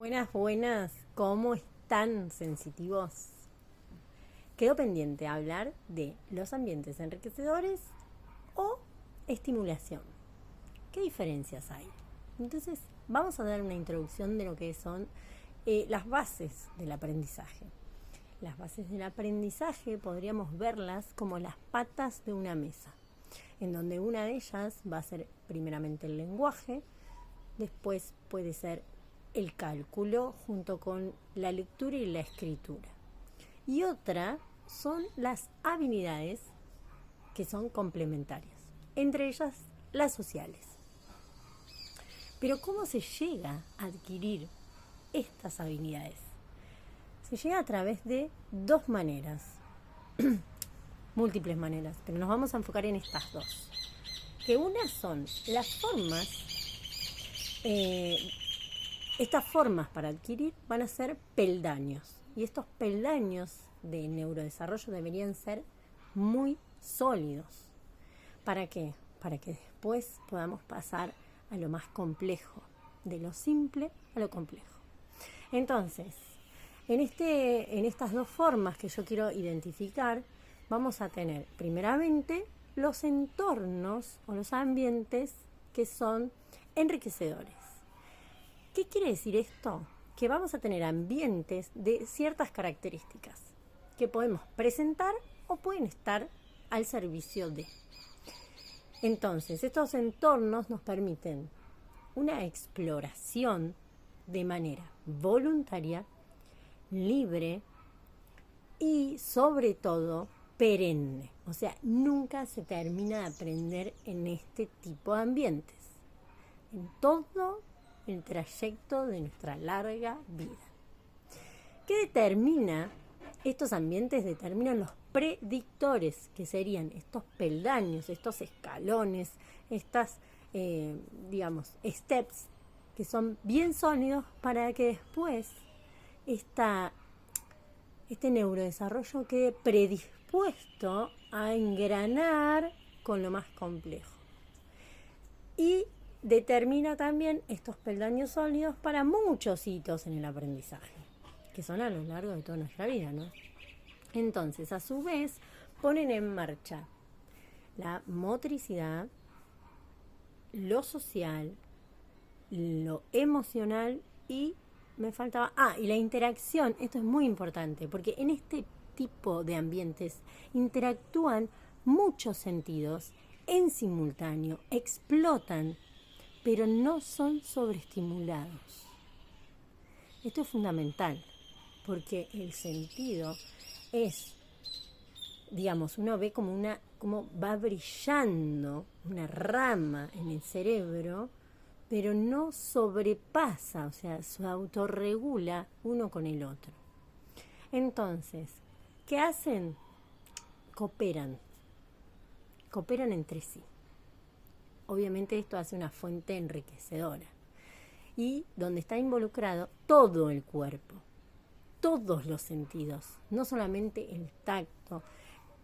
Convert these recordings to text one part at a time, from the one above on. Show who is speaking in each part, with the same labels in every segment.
Speaker 1: Buenas, buenas, ¿cómo están, sensitivos? Quedó pendiente hablar de los ambientes enriquecedores o estimulación. ¿Qué diferencias hay? Entonces, vamos a dar una introducción de lo que son las bases del aprendizaje. Las bases del aprendizaje podríamos verlas como las patas de una mesa, en donde una de ellas va a ser primeramente el lenguaje, después puede ser el cálculo junto con la lectura y la escritura. Y otra son las habilidades que son complementarias, entre ellas las sociales. Pero ¿cómo se llega a adquirir estas habilidades? Se llega a través de dos maneras, múltiples maneras, pero nos vamos a enfocar en estas dos. Que unas son las formas estas formas para adquirir van a ser peldaños. Y estos peldaños de neurodesarrollo deberían ser muy sólidos. ¿Para qué? Para que después podamos pasar a lo más complejo, de lo simple a lo complejo. Entonces, en estas dos formas que yo quiero identificar, vamos a tener primeramente los entornos o los ambientes que son enriquecedores. ¿Qué quiere decir esto? Que vamos a tener ambientes de ciertas características que podemos presentar o pueden estar al servicio de. Entonces, estos entornos nos permiten una exploración de manera voluntaria, libre y sobre todo perenne. O sea, nunca se termina de aprender en este tipo de ambientes. En todo el trayecto de nuestra larga vida. ¿Qué determina? Estos ambientes determinan los predictores, que serían estos peldaños, estos escalones, estas, steps, que son bien sólidos para que después este neurodesarrollo quede predispuesto a engranar con lo más complejo. Y determina también estos peldaños sólidos para muchos hitos en el aprendizaje, que son a lo largo de toda nuestra vida, ¿no? Entonces, a su vez, ponen en marcha la motricidad, lo social, lo emocional y me faltaba, y la interacción. Esto es muy importante, porque en este tipo de ambientes interactúan muchos sentidos en simultáneo, explotan, pero no son sobreestimulados. Esto es fundamental, porque el sentido es, uno ve como va brillando una rama en el cerebro, pero no sobrepasa, o sea, se autorregula uno con el otro. Entonces, ¿qué hacen? Cooperan entre sí. Obviamente esto hace una fuente enriquecedora y donde está involucrado todo el cuerpo, todos los sentidos, no solamente el tacto,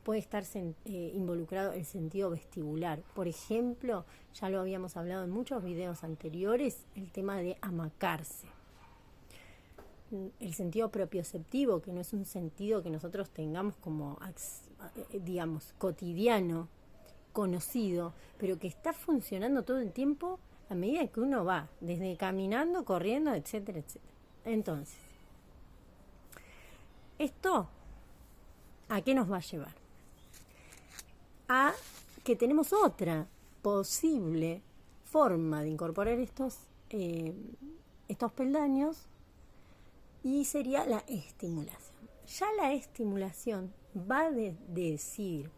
Speaker 1: puede estar involucrado el sentido vestibular. Por ejemplo, ya lo habíamos hablado en muchos videos anteriores, el tema de amacarse. El sentido propioceptivo, que no es un sentido que nosotros tengamos como, cotidiano, conocido, pero que está funcionando todo el tiempo a medida que uno va, desde caminando, corriendo, etcétera, etcétera. Entonces, ¿esto a qué nos va a llevar? A que tenemos otra posible forma de incorporar estos peldaños, y sería la estimulación. Ya la estimulación va a decir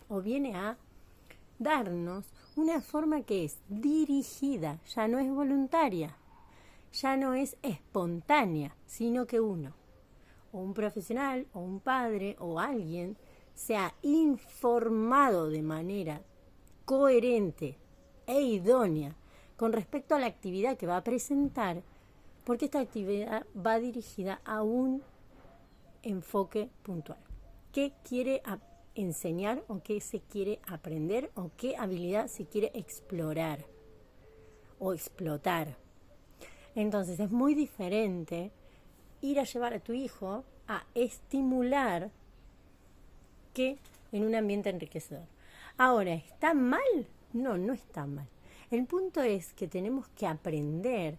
Speaker 1: o viene a darnos una forma que es dirigida, ya no es voluntaria, ya no es espontánea, sino que uno, o un profesional, o un padre, o alguien, se ha informado de manera coherente e idónea con respecto a la actividad que va a presentar, porque esta actividad va dirigida a un enfoque puntual. ¿Qué quiere enseñar o qué se quiere aprender o qué habilidad se quiere explorar o explotar? Entonces es muy diferente ir a llevar a tu hijo a estimular que en un ambiente enriquecedor. Ahora, ¿está mal? No, no está mal. El punto es que tenemos que aprender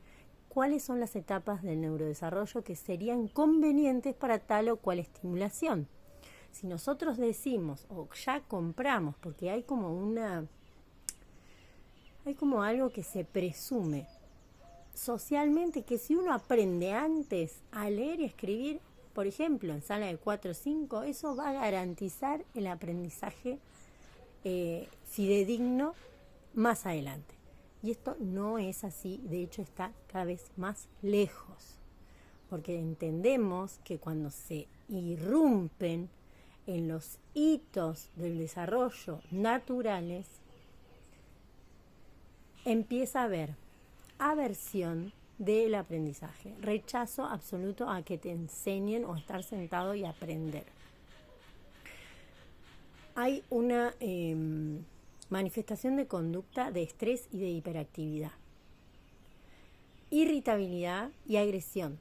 Speaker 1: cuáles son las etapas del neurodesarrollo que serían convenientes para tal o cual estimulación. Si nosotros decimos o ya compramos, porque hay como algo que se presume socialmente, que si uno aprende antes a leer y escribir, por ejemplo, en sala de 4 o 5, eso va a garantizar el aprendizaje fidedigno más adelante. Y esto no es así, de hecho está cada vez más lejos, porque entendemos que cuando se irrumpen en los hitos del desarrollo naturales, empieza a haber aversión del aprendizaje, rechazo absoluto a que te enseñen o estar sentado y aprender. Hay una manifestación de conducta de estrés y de hiperactividad, irritabilidad y agresión,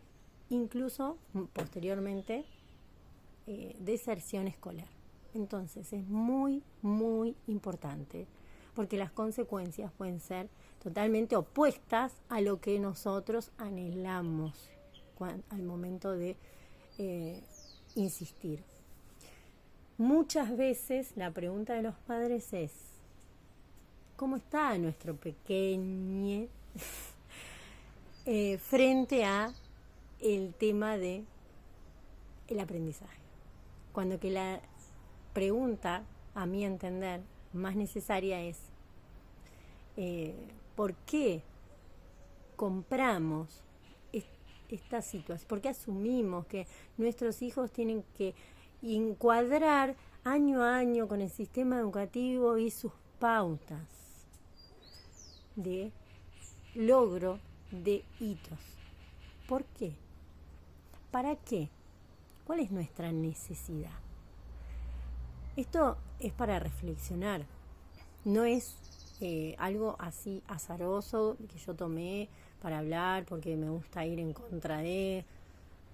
Speaker 1: incluso posteriormente deserción escolar. Entonces es muy, muy importante, porque las consecuencias pueden ser totalmente opuestas a lo que nosotros anhelamos al momento de insistir. Muchas veces la pregunta de los padres es: ¿cómo está nuestro pequeño frente a el tema de el aprendizaje? Cuando que la pregunta, a mi entender, más necesaria es ¿por qué compramos esta situación? ¿Por qué asumimos que nuestros hijos tienen que encuadrar año a año con el sistema educativo y sus pautas de logro de hitos? ¿Por qué? ¿Para qué? ¿Cuál es nuestra necesidad? Esto es para reflexionar, no es algo así azaroso que yo tomé para hablar porque me gusta ir en contra de,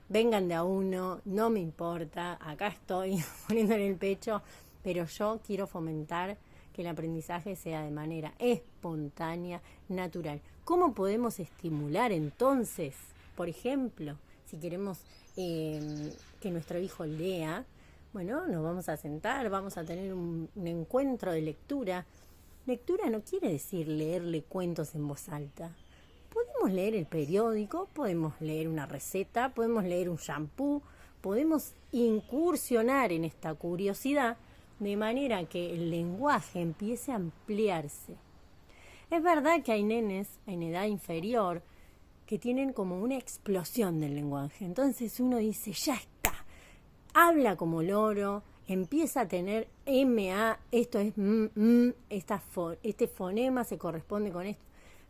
Speaker 1: vengan de a uno, no me importa, acá estoy poniendo en el pecho, pero yo quiero fomentar que el aprendizaje sea de manera espontánea, natural. ¿Cómo podemos estimular entonces, por ejemplo, si queremos que nuestro hijo lea? Bueno, nos vamos a sentar, vamos a tener un encuentro de lectura. Lectura no quiere decir leerle cuentos en voz alta. Podemos leer el periódico, podemos leer una receta, podemos leer un shampoo, podemos incursionar en esta curiosidad de manera que el lenguaje empiece a ampliarse. Es verdad que hay nenes en edad inferior que tienen como una explosión del lenguaje. Entonces uno dice, ya está, habla como loro, empieza a tener MA, esto es este fonema se corresponde con esto.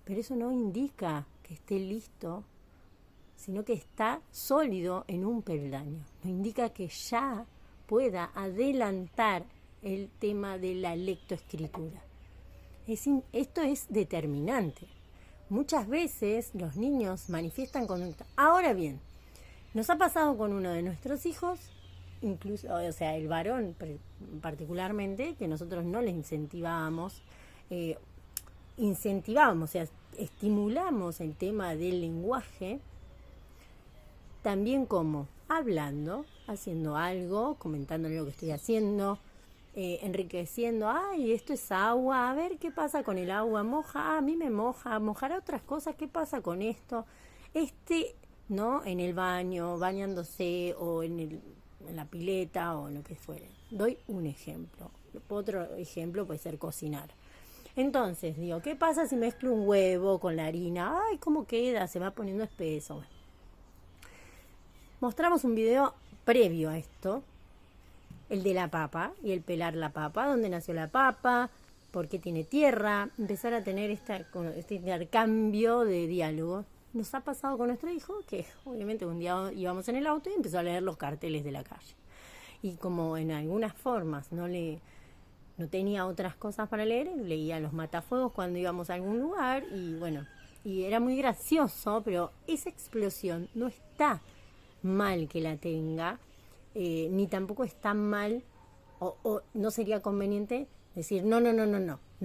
Speaker 1: Pero eso no indica que esté listo, sino que está sólido en un peldaño. No indica que ya pueda adelantar el tema de la lectoescritura. Esto es determinante. Muchas veces los niños manifiestan conducta. Ahora bien, nos ha pasado con uno de nuestros hijos, incluso, o sea, el varón particularmente, que nosotros no le incentivábamos, o sea, estimulamos el tema del lenguaje, también como hablando, haciendo algo, comentándole lo que estoy haciendo, enriqueciendo, ay, esto es agua, a ver qué pasa con el agua, moja, a mí me moja, mojará otras cosas, ¿qué pasa con esto? ¿No? En el baño, bañándose, o en la pileta, o lo que fuere. Doy un ejemplo. Otro ejemplo puede ser cocinar. Entonces, digo, ¿qué pasa si mezclo un huevo con la harina? Ay, ¿cómo queda? Se va poniendo espeso. Bueno. Mostramos un video previo a esto, el de la papa y el pelar la papa, dónde nació la papa, por qué tiene tierra, empezar a tener este intercambio de diálogo. Nos ha pasado con nuestro hijo que obviamente un día íbamos en el auto y empezó a leer los carteles de la calle. Y como en algunas formas no tenía otras cosas para leer, leía los matafuegos cuando íbamos a algún lugar y bueno, y era muy gracioso, pero esa explosión no está mal que la tenga, ni tampoco está mal, o no sería conveniente decir, no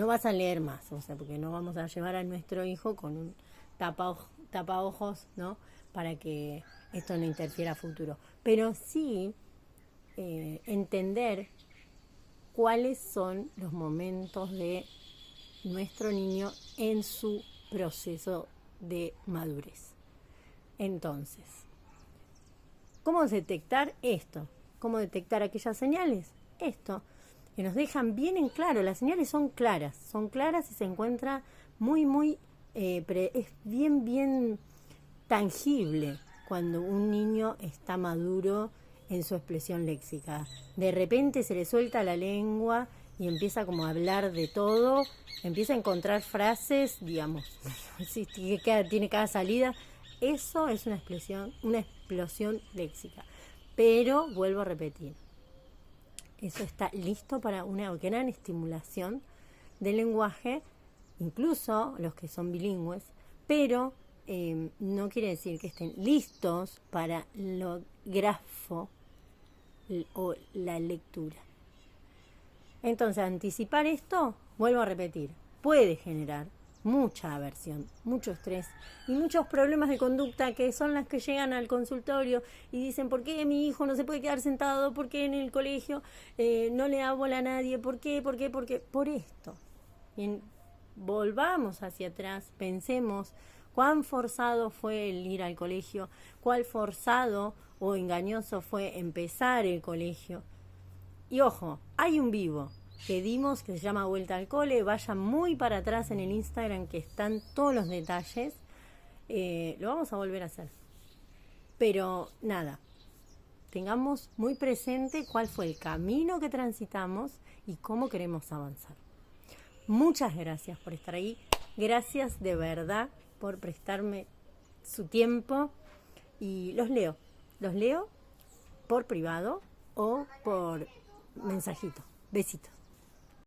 Speaker 1: vas a leer más, o sea, porque no vamos a llevar a nuestro hijo con un tapaojos, ¿no? Para que esto no interfiera a futuro. Pero sí entender cuáles son los momentos de nuestro niño en su proceso de madurez. Entonces, ¿cómo detectar esto? ¿Cómo detectar aquellas señales? Esto, que nos dejan bien en claro, las señales son claras y se encuentra es bien tangible cuando un niño está maduro en su expresión léxica. De repente se le suelta la lengua y empieza como a hablar de todo, empieza a encontrar frases, digamos, tiene cada salida. Eso es una explosión léxica. Pero, vuelvo a repetir, eso está listo para una gran estimulación del lenguaje, incluso los que son bilingües, pero no quiere decir que estén listos para lo grafo o la lectura. Entonces, anticipar esto, vuelvo a repetir, puede generar mucha aversión, mucho estrés y muchos problemas de conducta, que son las que llegan al consultorio y dicen, ¿por qué mi hijo no se puede quedar sentado? ¿Por qué en el colegio no le da bola a nadie? ¿Por qué? Por esto. Bien, volvamos hacia atrás, pensemos cuán forzado fue el ir al colegio, cuán forzado o engañoso fue empezar el colegio. Y ojo, hay un vivo que dimos que se llama Vuelta al Cole. Vayan muy para atrás en el Instagram, que están todos los detalles. Lo vamos a volver a hacer. Pero nada, tengamos muy presente cuál fue el camino que transitamos y cómo queremos avanzar. Muchas gracias por estar ahí. Gracias de verdad por prestarme su tiempo. Y los leo por privado o por mensajito. Besitos.